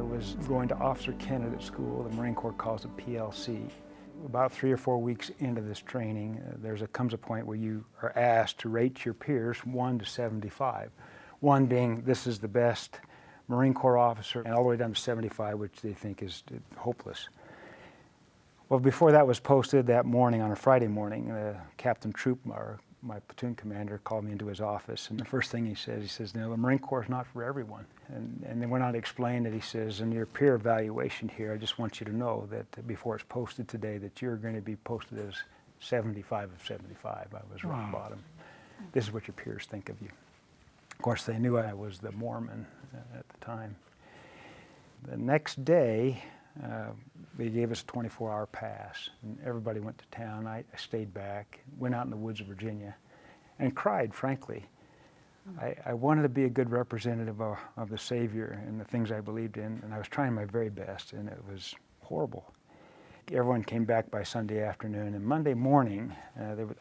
was going to officer candidate school. The Marine Corps calls it PLC. About 3 or 4 weeks into this training, comes a point where you are asked to rate your peers 1 to 75. 1 being this is the best Marine Corps officer, and all the way down to 75, which they think is hopeless. Well, before that was posted that morning, on a Friday morning, Captain Troop, my platoon commander, called me into his office, and the first thing he says, the Marine Corps is not for everyone. And then went on to explain that he says, in your peer evaluation here, I just want you to know that before it's posted today, that you're going to be posted as 75 of 75. I was rock bottom. This is what your peers think of you. Of course, they knew I was the Mormon at the time. The next day, they gave us a 24-hour pass, and everybody went to town. I stayed back, went out in the woods of Virginia, and cried, frankly. I wanted to be a good representative of the Savior and the things I believed in, and I was trying my very best, and it was horrible. Everyone came back by Sunday afternoon, and Monday morning,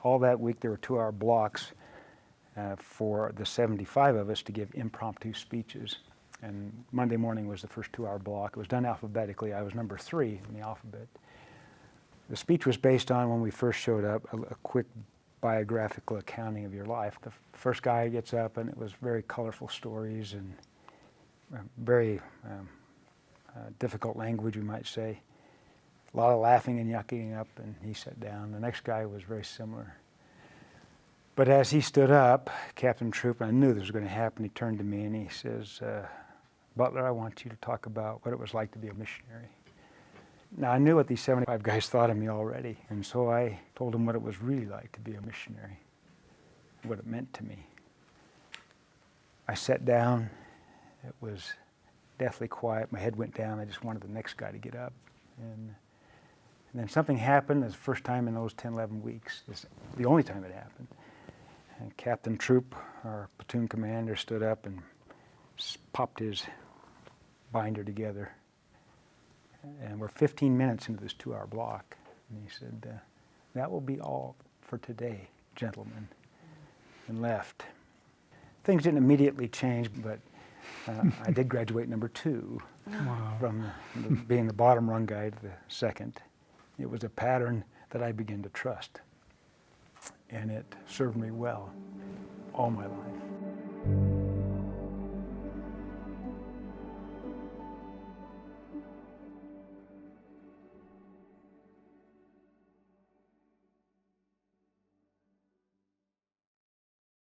all that week there were 2-hour blocks for the 75 of us to give impromptu speeches. And Monday morning was the first 2-hour block. It was done alphabetically. I was number 3 in the alphabet. The speech was based on, when we first showed up, a quick biographical accounting of your life. The first guy gets up, and it was very colorful stories and very difficult language, you might say. A lot of laughing and yucking up, and he sat down. The next guy was very similar. But as he stood up, Captain Troop, and I knew this was going to happen, he turned to me and he says, Butler, I want you to talk about what it was like to be a missionary. Now, I knew what these 75 guys thought of me already, and so I told them what it was really like to be a missionary, what it meant to me. I sat down. It was deathly quiet. My head went down. I just wanted the next guy to get up. And then something happened. It was the first time in those 10, 11 weeks. It's the only time it happened. And Captain Troop, our platoon commander, stood up and popped his binder together. And we're 15 minutes into this 2-hour block. And he said, that will be all for today, gentlemen, and left. Things didn't immediately change, but I did graduate number 2 from being the bottom rung guy to the second. It was a pattern that I began to trust, and it served me well all my life.